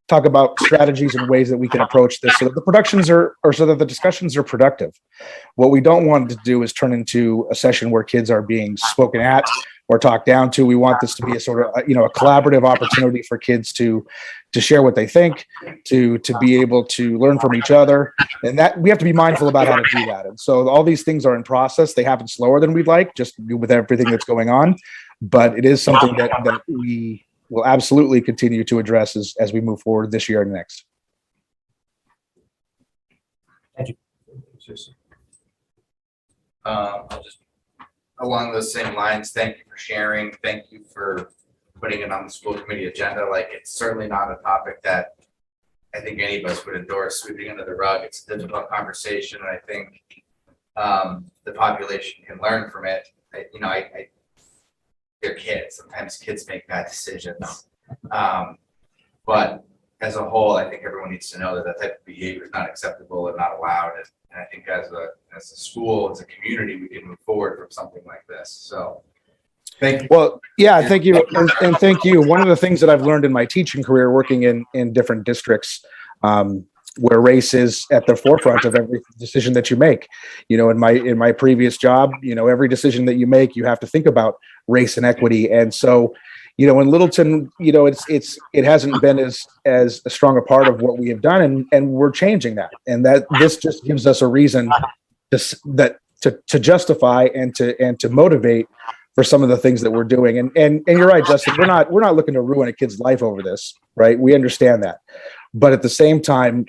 talk about strategies and ways that we can approach this, so that the discussions are productive. What we don't want to do is turn into a session where kids are being spoken at or talked down to. We want this to be a sort of, a collaborative opportunity for kids to share what they think, to be able to learn from each other. And that we have to be mindful about how to do that. And so all these things are in process. They happen slower than we'd like, just with everything that's going on. But it is something that we will absolutely continue to address as we move forward this year and next. Thank you. I'll just, along those same lines, thank you for sharing. Thank you for putting it on the school committee agenda. Like, it's certainly not a topic that I think any of us would endorse sweeping under the rug. It's a difficult conversation, and I think the population can learn from it. They're kids. Sometimes kids make bad decisions. But as a whole, I think everyone needs to know that that type of behavior is not acceptable and not allowed. And I think as a school, as a community, we can move forward from something like this. So thank you. Well, yeah, thank you. And thank you. One of the things that I've learned in my teaching career, working in different districts, where race is at the forefront of every decision that you make. In my previous job, every decision that you make, you have to think about race and equity. And so, in Littleton, it hasn't been as strong a part of what we have done, and we're changing that. And that this just gives us a reason to justify and to motivate for some of the things that we're doing. And you're right, Justin, we're not looking to ruin a kid's life over this, right? We understand that. But at the same time,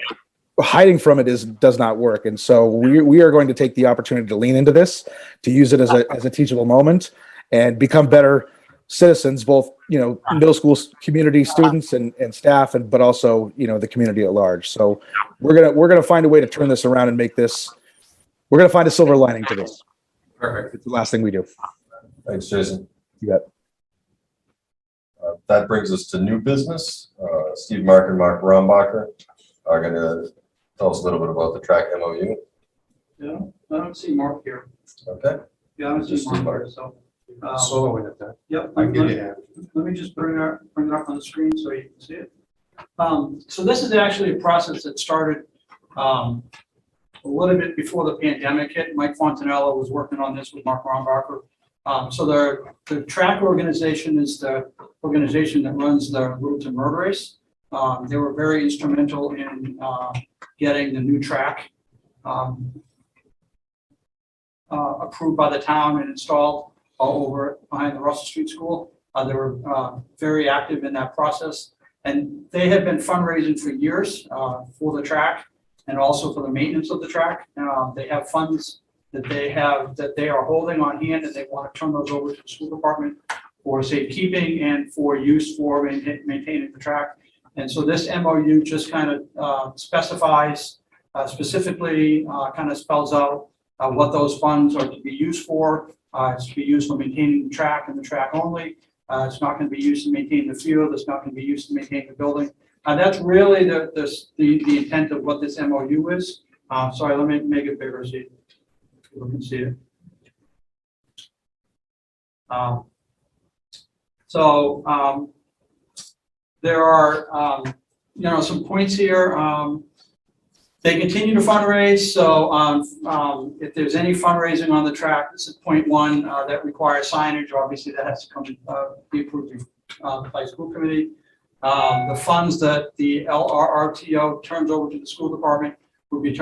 hiding from it does not work. And so we are going to take the opportunity to lean into this, to use it as a teachable moment and become better citizens, both, middle school community students and staff, but also, the community at large. So we're going to find a way to turn this around and make this, we're going to find a silver lining to this. Perfect. It's the last thing we do. Thanks, Jason. You bet. That brings us to new business. Steve Mark and Mark Rombacher are going to tell us a little bit about the track MOU. Yeah, I don't see Mark here. Okay. Yeah, I don't see Mark here, so. Soloing at that. Yep. I can give you a hand. Let me just bring it up on the screen so you can see it. So this is actually a process that started a little bit before the pandemic hit. Mike Fontanella was working on this with Mark Rombacher. So the track organization is the organization that runs the Littleton Road Race. They were very instrumental in getting the new track approved by the town and installed all over behind the Russell Street School. They were very active in that process. And they have been fundraising for years for the track and also for the maintenance of the track. They have funds that they are holding on hand, and they want to turn those over to the school department for safekeeping and for use for maintaining the track. And so this MOU just kind of specifies specifically, kind of spells out what those funds are to be used for. It's to be used for maintaining the track and the track only. It's not going to be used to maintain the field. It's not going to be used to maintain the building. That's really the intent of what this MOU is. Sorry, let me make it bigger so you can see it. There are some points here. They continue to fundraise. So if there's any fundraising on the track, this is point one that requires signage. Obviously, that has to come be approved by school committee. The funds that the LRRTO turns over to the school department will be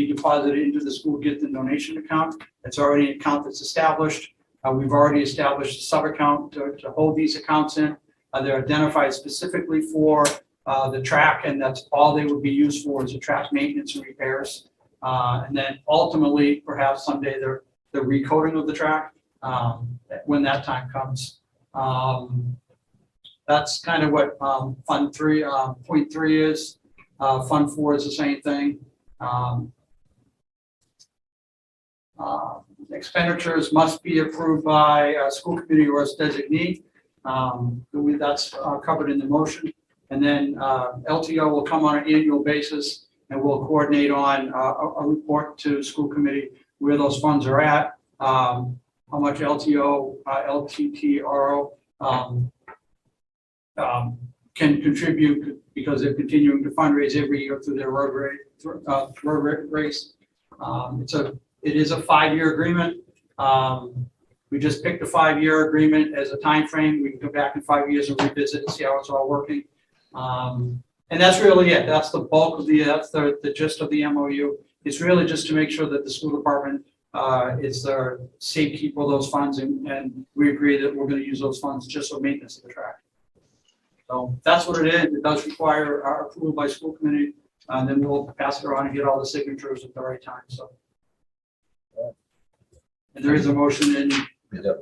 deposited into the school gift and donation account. It's already an account that's established. We've already established a sub account to hold these accounts in. They're identified specifically for the track, and that's all they would be used for is the track maintenance and repairs. And then ultimately, perhaps someday, the recoding of the track when that time comes. That's kind of what Fund 3, point 3 is. Fund 4 is the same thing. Expenditures must be approved by a school committee or its designee. That's covered in the motion. And then LTO will come on an annual basis and we'll coordinate on a report to school committee where those funds are at, how much LTO, LTTRO can contribute because they're continuing to fundraise every year through their road race. It is a 5-year agreement. We just picked a 5-year agreement as a time frame. We can go back in 5 years and revisit and see how it's all working. And that's really it. That's the bulk of that's the gist of the MOU. It's really just to make sure that the school department is the safekeep of those funds, and we agree that we're going to use those funds just for maintenance of the track. So that's what it is. It does require our approval by school committee, and then we'll pass it around and get all the signatures at the right time. So, and there is a motion in the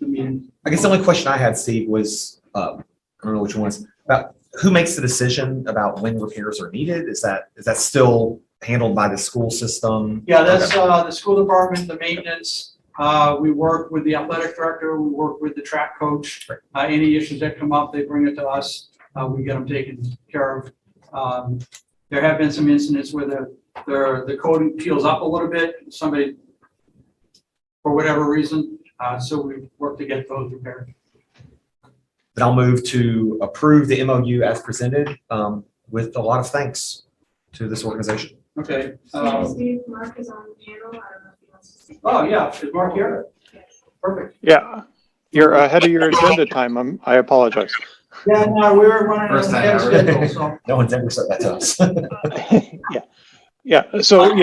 meeting. I guess the only question I had, Steve, was I don't know which one was about who makes the decision about when repairs are needed. Is that still handled by the school system? Yeah, that's the school department, the maintenance. We work with the athletic director. We work with the track coach. Any issues that come up, they bring it to us. We get them taken care of. There have been some incidents where the coating peels up a little bit. Somebody, for whatever reason, so we work to get those repaired. Then I'll move to approve the MOU as presented with a lot of thanks to this organization. Okay. Steve, Mark is on the panel. I don't know if he wants to say. Oh, yeah. Is Mark here? Perfect. Yeah, you're ahead of your agenda time. I apologize. Yeah, no, we're running First time ahead of ever. schedule, so. No one's ever said that to us. Yeah. So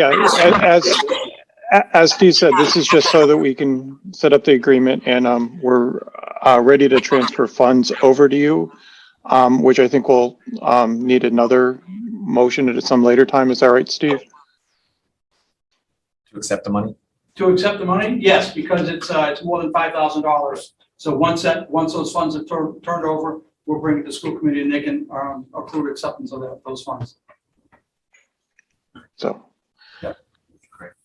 as Steve said, this is just so that we can set up the agreement, and we're ready to transfer funds over to you, which I think will need another motion at some later time. Is that right, Steve? To accept the money? To accept the money? Yes, because it's more than $5,000. So once those funds are turned over, we'll bring it to school committee and they can approve acceptance of those funds. So.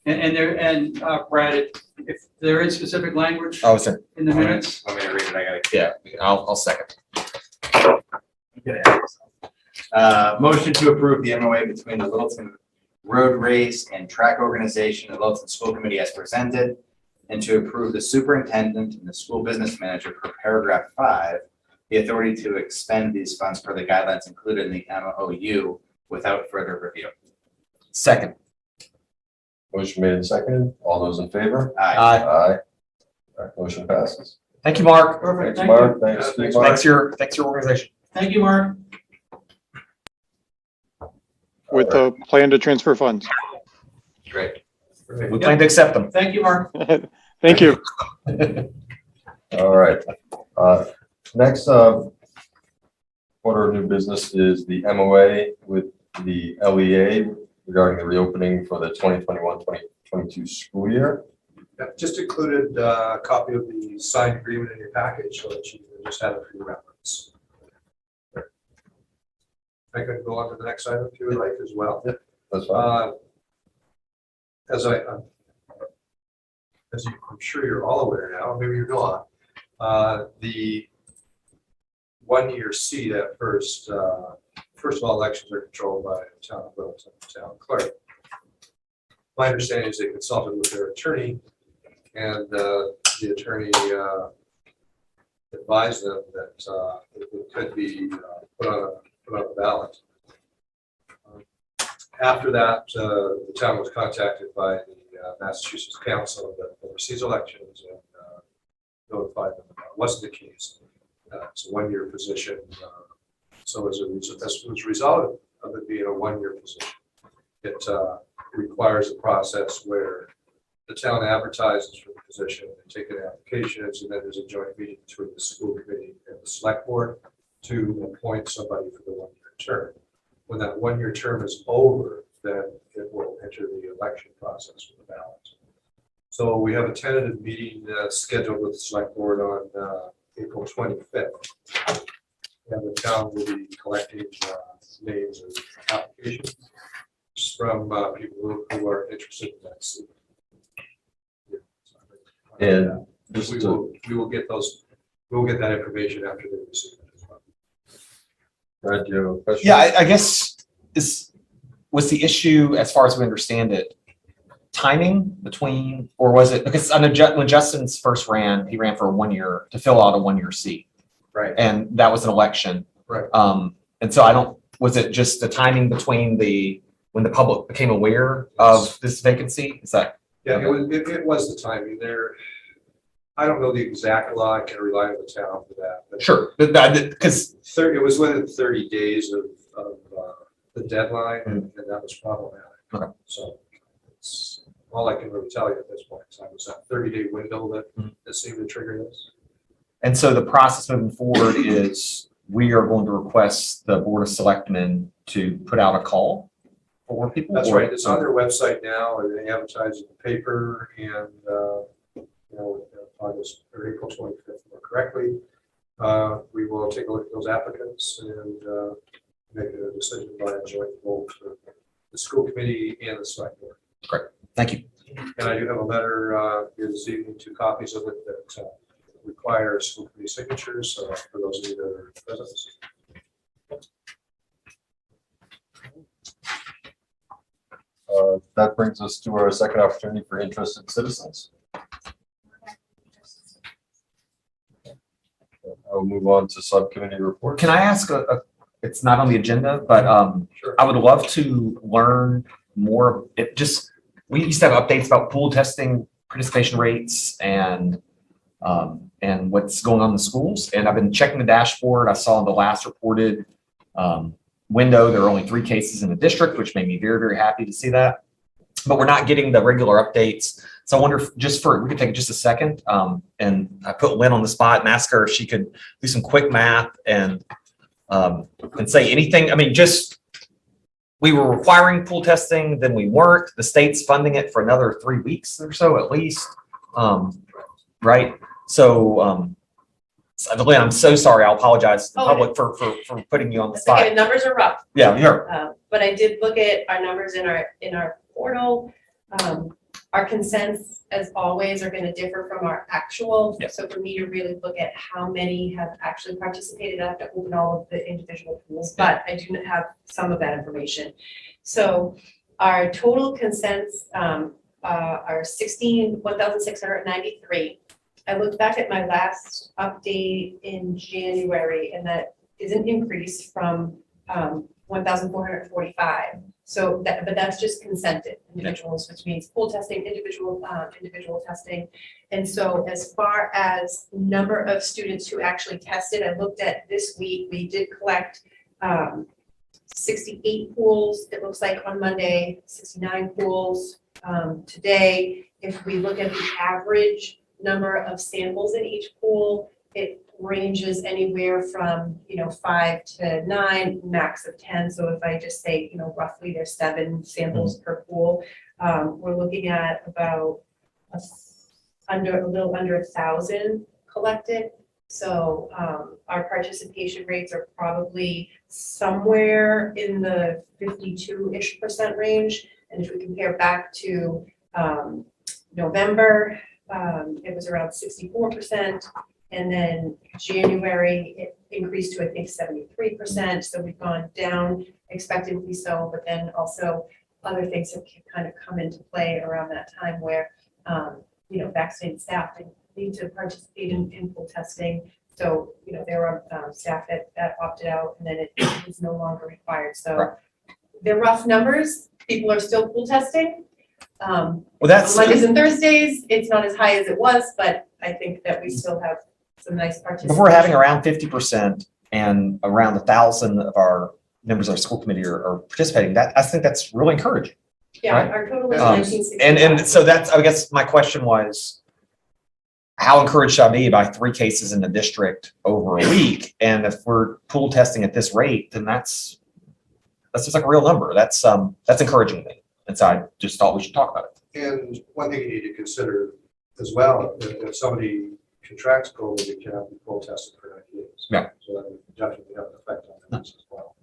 And Brad, if there is specific language in the minutes. Want me to read it? I gotta. Yeah, I'll second. Motion to approve the MOA between the Littleton Road Race and Track Organization and the Littleton School Committee as presented. and to approve the superintendent and the school business manager per paragraph 5, the authority to expend these funds per the guidelines included in the MOU without further review. Second. Motion made and seconded. All those in favor? Aye. Aye. Aye. All right, motion passes. Thank you, Mark. Perfect. Thanks, Thank Mark. you. Thanks, Steve. Thanks your organization. Thank you, Mark. With the plan to transfer funds. Great. We plan to accept them. Thank you, Mark. Thank you. All right. Next, order of new business is the MOA with the LEA regarding the reopening for the 2021-2022 school year. Yeah, just included a copy of the signed agreement in your package so that you can just have it for your reference. I could go on to the next item if you would like as well. Yep, that's fine. As I'm sure you're all aware now, maybe you're not, the one-year seat at first of all, elections are controlled by the town of Littleton, town clerk. My understanding is they consulted with their attorney, and the attorney advised them that it could be put on a ballot. After that, the town was contacted by the Massachusetts Council that oversees elections and notified them that wasn't the case. It's a one-year position. So as a result of it being a one-year position, it requires a process where the town advertises for the position and take in applications, and then there's a joint meeting between the school committee and the select board to appoint somebody for the one-year term. When that one-year term is over, then it will enter the election process with the ballot. So we have a tentative meeting scheduled with the select board on April 25th. And the town will be collecting names and applications from people who are interested in that seat. And we will get that information after they receive it as well. Brad, do you have a question? Yeah, I guess was the issue, as far as we understand it, timing between, or was it, because I know when Justin's first ran, he ran for a 1 year to fill out a 1 year seat. Right. And that was an election. Right. And so was it just the timing between when the public became aware of this vacancy? Is that? Yeah, it was the timing there. I don't know the exact law. I can rely on the town for that. But Sure, because it was within 30 days of the deadline, and that was problematic. Okay. So it's all I can really tell you at this point. So it was that 30-day window that seemed to trigger this. And so the process moving forward is we are going to request the Board of Selectmen to put out a call for people? That's right. It's on their website now, and they advertise in the paper, and August or April 25th more correctly. We will take a look at those applicants and make a decision by a joint vote for the school committee and the select board. Great, thank you. And I do have a letter this evening, 2 copies of it that require school committee signatures for those of you that are present. That brings us to our second opportunity for interested citizens. I'll move on to subcommittee report. Can I ask it's not on the agenda, but Sure. I would love to learn more. We used to have updates about pool testing participation rates and what's going on in the schools. And I've been checking the dashboard. I saw in the last reported window, there are only 3 cases in the district, which made me very, very happy to see that. But we're not getting the regular updates. So I wonder if we could take just a second and I put Lynn on the spot and ask her if she could do some quick math and say anything. I mean, we were requiring pool testing, then we weren't. The state's funding it for another 3 weeks or so at least. Right. So Lynn, I'm so sorry. I'll apologize to the public for putting you on the spot. Okay, the numbers are rough. Yeah, sure. But I did look at our numbers in our portal. Our consents, as always, are going to differ from our actual. Yes. So for me to really look at how many have actually participated, I have to open all of the individual pools, but I do have some of that information. So our total consents are 1,693. I looked back at my last update in January, and that is an increase from 1,445. So that, but that's just consented individuals, which means pool testing, individual testing. And so as far as number of students who actually tested, I looked at this week, we did collect 68 pools, it looks like on Monday, 69 pools today. If we look at the average number of samples in each pool, it ranges anywhere from 5 to 9, max of 10. So if I just say roughly there's 7 samples per pool, we're looking at about a little under 1,000 collected. So our participation rates are probably somewhere in the 52-ish% range. And if we compare back to November, it was around 64%. And then January, it increased to, I think, 73%. So we've gone down expectedly so, but then also other things have kind of come into play around that time where, vaccinated staff need to participate in pool testing. So, there are staff that opted out, and then it is no longer required. So they're rough numbers. People are still pool testing. Well, that's Mondays and Thursdays, it's not as high as it was, but I think that we still have some nice participation. If we're having around 50% and around 1,000 of our members of our school committee are participating, I think that's really encouraging. Yeah, right? our total is 1965. And so that's, I guess my question was, how encouraged should I be by 3 cases in the district over a week? And if we're pool testing at this rate, then that's just like a real number. That's encouraging me. And so I just thought we should talk about it. And one thing you need to consider as well, if somebody contracts COVID, you cannot be pool tested for 90 days. Yeah. So that would definitely have an effect on this as well.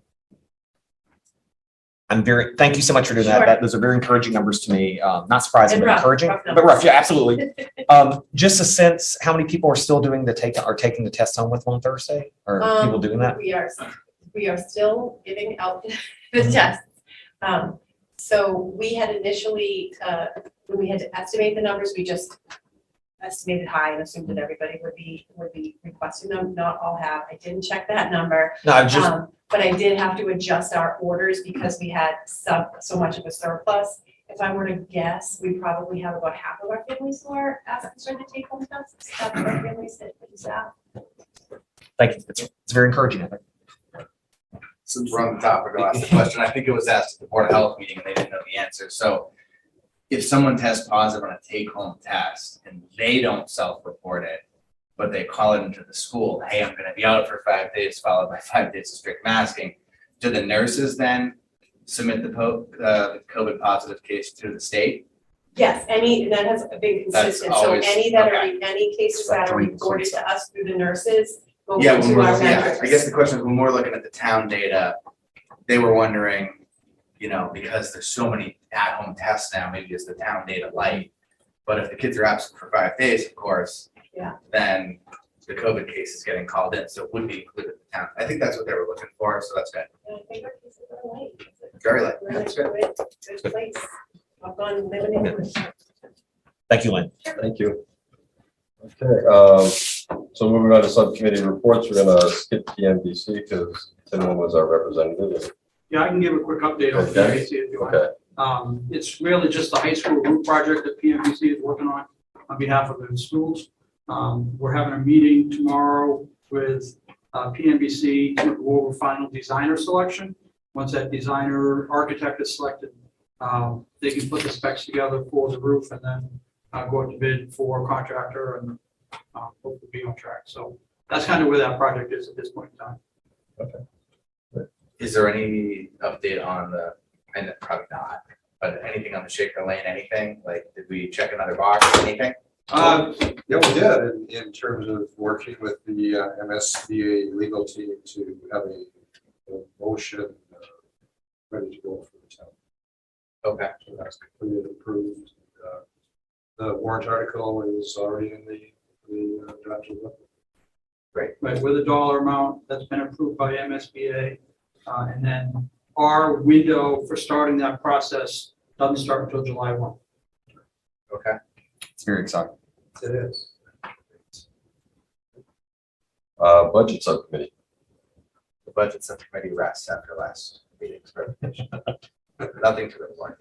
Thank you so much for doing Sure. that. Those are very encouraging numbers to me. Not surprising, And but rough, encouraging, rough but numbers. rough. Yeah, absolutely. Just a sense, how many people are still taking the test home with on Thursday? Or people doing that? We are still giving out the tests. So we had initially, when we had to estimate the numbers, we just estimated high and assumed that everybody would be requesting them. Not all have. I didn't check that number. No, I'm just, But I did have to adjust our orders because we had so much of a surplus. If I were to guess, we probably have about half of our families who are asking for the take-home tests. Half of our families that staff. thank you. It's very encouraging, I think. Since we're on the topic, I'll ask the question. I think it was asked at the Board of Health meeting and they didn't know the answer. So if someone tests positive on a take-home test and they don't self-report it, but they call it into the school, hey, I'm gonna be out for 5 days, followed by 5 days of strict masking, do the nurses then submit the COVID positive case to the state? Yes, that has been consistent. So always- any cases that are reported to us through the nurses go Yeah, to our I vendors. guess the question is, when we're looking at the town data, they were wondering, because there's so many at-home tests now, maybe it's the town data light. But if the kids are absent for 5 days, of course, Yeah. then the COVID case is getting called in, so it would be included in the town. I think that's what they were looking for, so that's good. And I think our cases are light. Very light. We're in a That's good. good place. I've gone living in it. Thank you, Lynn. Thank you. Okay, so moving on to subcommittee reports, we're gonna skip PMBC because Tim was our representative. Yeah, I can give a quick update on Okay. PMBC if you want. Okay, It's really just the high school roof project that PMBC is working on behalf of the schools. We're having a meeting tomorrow with PMBC to go over final designer selection. Once that designer architect is selected, they can put the specs together for the roof and then go out to bid for contractor and hopefully be on track. So that's kind of where that project is at this point in time. Is there any update on and probably not, but anything on the Shaker Lane, anything? Like, did we check another box, anything? Yeah, we did in terms of working with the MSBA legal team to have a motion ready to go for the town. Okay. So that's completed, approved. The warrant article is already in the draft of the. Right, with a dollar amount that's been approved by MSBA. And then our window for starting that process doesn't start until July 1. Okay. It's very exciting. It is. Budget subcommittee. The budget subcommittee rests after last meeting's presentation. Nothing to report.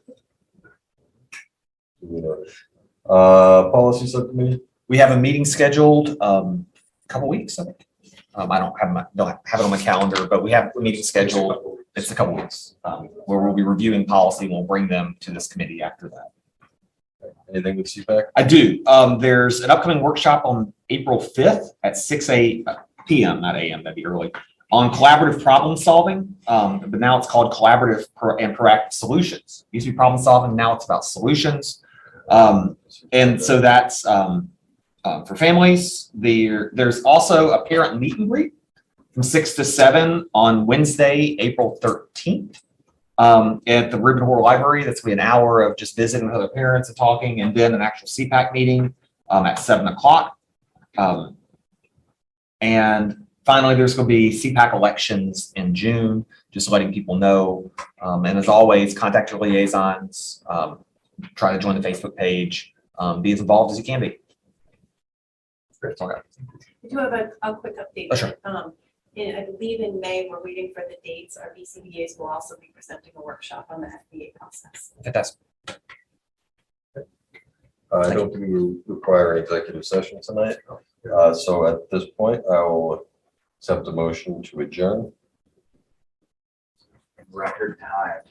Policy subcommittee. We have a meeting scheduled, a couple weeks, I think. I don't have it on my calendar, but we have a meeting scheduled. It's a couple weeks, where we'll be reviewing policy and we'll bring them to this committee after that. Anything with CPAC? I do. There's an upcoming workshop on April 5th at 6 p.m., not a.m., that'd be early, on collaborative problem solving. But now it's called collaborative and proactive solutions. It used to be problem solving, now it's about solutions. And so that's for families. There's also a parent meet and greet from 6 to 7 on Wednesday, April 13th. At the Reuben Hoare Library. That's gonna be an hour of just visiting with other parents and talking, and then an actual CPAC meeting at 7 o'clock. And finally, there's gonna be CPAC elections in June, just letting people know. And as always, contact your liaisons, try to join the Facebook page, be as involved as you can be. Great, that's all I got. I do have a quick update. Oh, sure. I believe in May, we're waiting for the dates. Our BCBAs will also be presenting a workshop on the FBA process. Fantastic. I don't think we require an executive session tonight. So at this point, I will accept a motion to adjourn. Record time.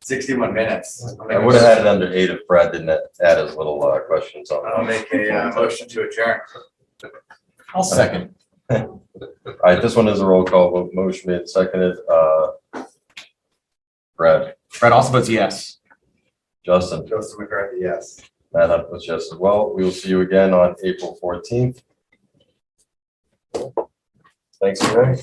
61 minutes. I would have had it under 8 if Brad didn't add his little questions on. I'll make a motion to adjourn. I'll second. All right, this one is a roll call vote. Motion made, seconded. Brad. Brad also votes yes. Justin. Joseph McCarthy, yes. Matt Hunt was yes as well. We will see you again on April 14th. Thanks, Ray.